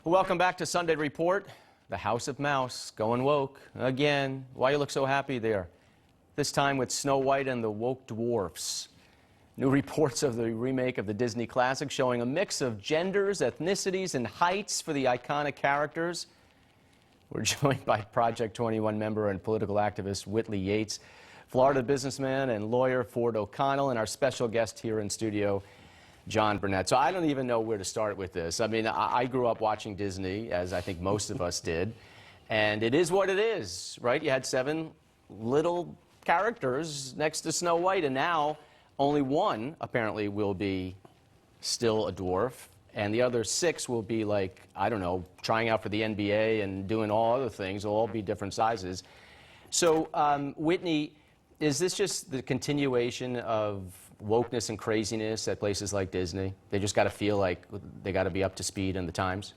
Welcome back to Sunday Report. The House of Mouse going woke again. Why you look so happy there? This time with Snow White and the woke dwarfs. New reports of the remake of the Disney classic showing a mix of genders, ethnicities, and heights for the iconic characters. We're joined by Project 21 member and political activist Whitley Yates, Florida businessman and lawyer Ford O'Connell, and our special guest here in studio, John Burnett. So I don't even know where to start with this. I mean, I grew up watching Disney, as I think most of us did, and it is what it is, right? You had 7 little characters next to Snow White, and now only one apparently will be still a dwarf, and the other 6 will be like, I don't know, trying out for the NBA and doing all other things. They'll all be different sizes. So, Whitney, is this just the continuation of wokeness and craziness at places like Disney? They just got to feel like they got to be up to speed in the times?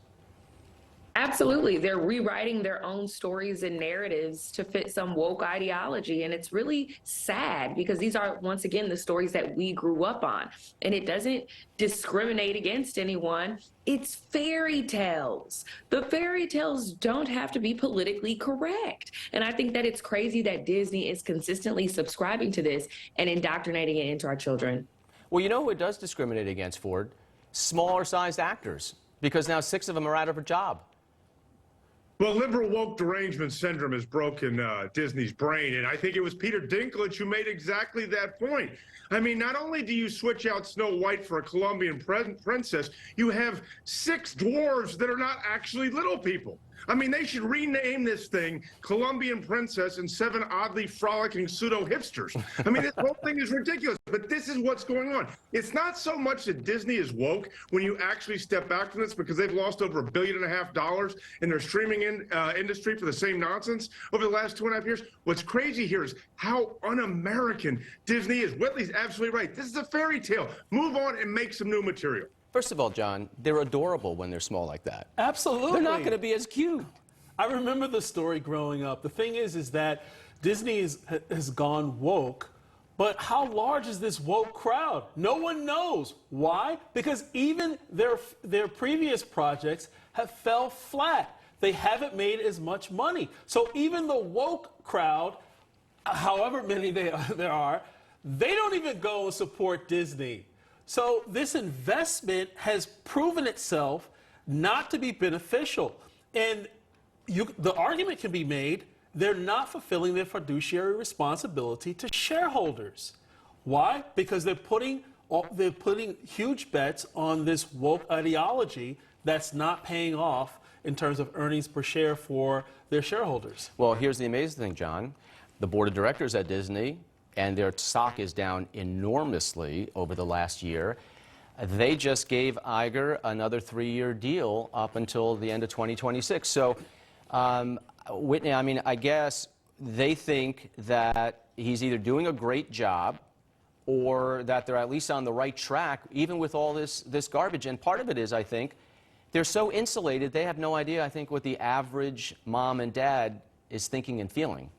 Absolutely. They're rewriting their own stories and narratives to fit some woke ideology. And it's really sad because these are, once again, the stories that we grew up on. And it doesn't discriminate against anyone. It's fairy tales. The fairy tales don't have to be politically correct. And I think that it's crazy that Disney is consistently subscribing to this and indoctrinating it into our children. Well, you know who it does discriminate against, Ford? Smaller sized actors, because now 6 of them are out of a job. Well, liberal woke derangement syndrome has broken Disney's brain, and I think it was Peter Dinklage who made exactly that point. I mean, not only do you switch out Snow White for a Colombian princess, you have 6 dwarves that are not actually little people. I mean, they should rename this thing Colombian Princess and 7 oddly frolicking pseudo-hipsters. I mean, this whole thing is ridiculous, but this is what's going on. It's not so much that Disney is woke when you actually step back from this, because they've lost over $1.5 billion in their streaming industry for the same nonsense over the last 2.5 years. What's crazy here is how un-American Disney is. Whitley's absolutely right. This is a fairy tale. Move on and make some new material. First of all, John, they're adorable when they're small like that. Absolutely. They're not going to be as cute. I remember the story growing up. The thing is that Disney has gone woke, but how large is this woke crowd? No one knows. Why? Because even their previous projects have fell flat. They haven't made as much money. So even the woke crowd, however many there are, they don't even go and support Disney. So this investment has proven itself not to be beneficial. And the argument can be made, they're not fulfilling their fiduciary responsibility to shareholders. Why? Because they're putting huge bets on this woke ideology that's not paying off in terms of earnings per share for their shareholders. Well, here's the amazing thing, John. The board of directors at Disney, and their stock is down enormously over the last year. They just gave Iger another 3-year deal up until the end of 2026. So, Whitney, I mean, I guess they think that he's either doing a great job or that they're at least on the right track, even with all this garbage. And part of it is, I think, they're so insulated, they have no idea, I think, what the average mom and dad is thinking and feeling.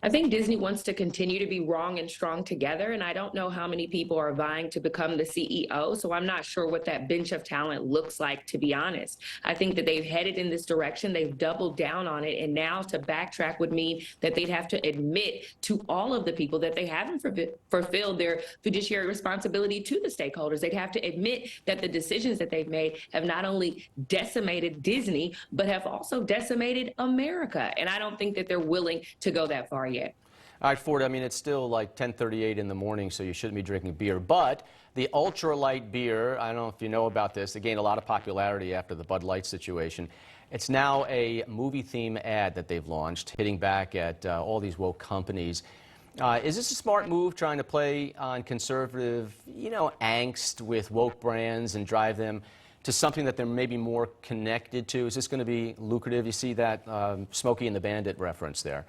I think Disney wants to continue to be wrong and strong together, and I don't know how many people are vying to become the CEO, so I'm not sure what that bench of talent looks like, to be honest. I think that they've headed in this direction, they've doubled down on it, and now to backtrack would mean that they'd have to admit to all of the people that they haven't fulfilled their fiduciary responsibility to the stakeholders. They'd have to admit that the decisions that they've made have not only decimated Disney, but have also decimated America, and I don't think that they're willing to go that far yet. All right, Ford, I mean, it's still like 10:38 in the morning, so you shouldn't be drinking beer. But the ultralight beer, I don't know if you know about this, it gained a lot of popularity after the Bud Light situation. It's now a movie theme ad that they've launched, hitting back at all these woke companies. Is this a smart move, trying to play on conservative, angst with woke brands and drive them to something that they're maybe more connected to? Is this going to be lucrative? You see that Smokey and the Bandit reference there.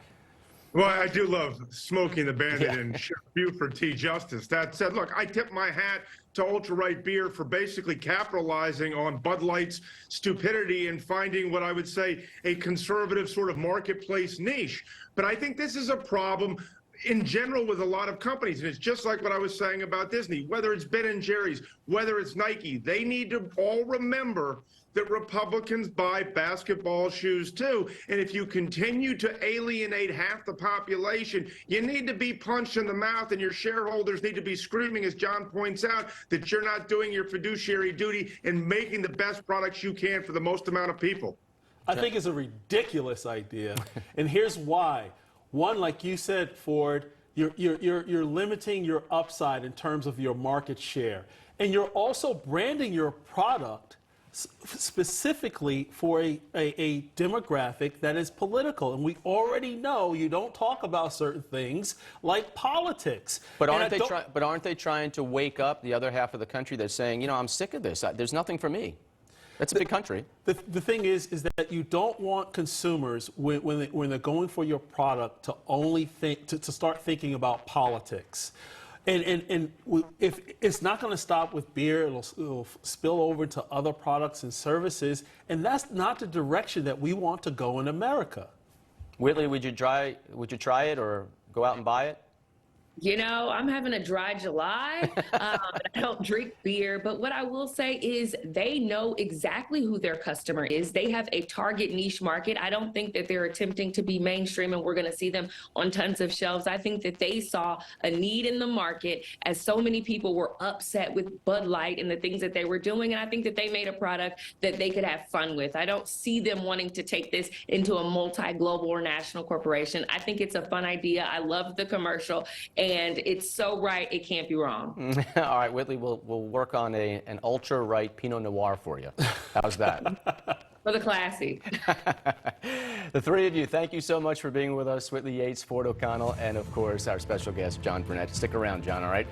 Well, I do love Smokey and the Bandit and Sheriff Buford T. Justice. That said, look, I tip my hat to ultra-right beer for basically capitalizing on Bud Light's stupidity and finding what I would say a conservative sort of marketplace niche. But I think this is a problem in general with a lot of companies. And it's just like what I was saying about Disney, whether it's Ben & Jerry's, whether it's Nike, they need to all remember that Republicans buy basketball shoes too. And if you continue to alienate half the population, you need to be punched in the mouth, and your shareholders need to be screaming, as John points out, that you're not doing your fiduciary duty and making the best products you can for the most amount of people. I think it's a ridiculous idea, and here's why. One, like you said, Ford, you're limiting your upside in terms of your market share, and you're also branding your product specifically for a demographic that is political. And we already know you don't talk about certain things like politics. But aren't they trying to wake up the other half of the country that's saying, you know, I'm sick of this. There's nothing for me. That's a big country. The thing is that you don't want consumers, when they're going for your product, to only think, to start thinking about politics. And if it's not going to stop with beer, it'll spill over to other products and services, and that's not the direction that we want to go in America. Whitley, would you try it or go out and buy it? You know, I'm having a dry July. I don't drink beer, but what I will say is they know exactly who their customer is. They have a target niche market. I don't think that they're attempting to be mainstream and we're going to see them on tons of shelves. I think that they saw a need in the market, as so many people were upset with Bud Light and the things that they were doing. And I think that they made a product that they could have fun with. I don't see them wanting to take this into a multi-global or national corporation. I think it's a fun idea. I love the commercial. And it's so right, it can't be wrong. All right, Whitley, we'll work on an ultra-right Pinot Noir for you. How's that? For the classy. The three of you, thank you so much for being with us. Whitley Yates, Ford O'Connell, and, of course, our special guest, John Burnett. Stick around, John, all right?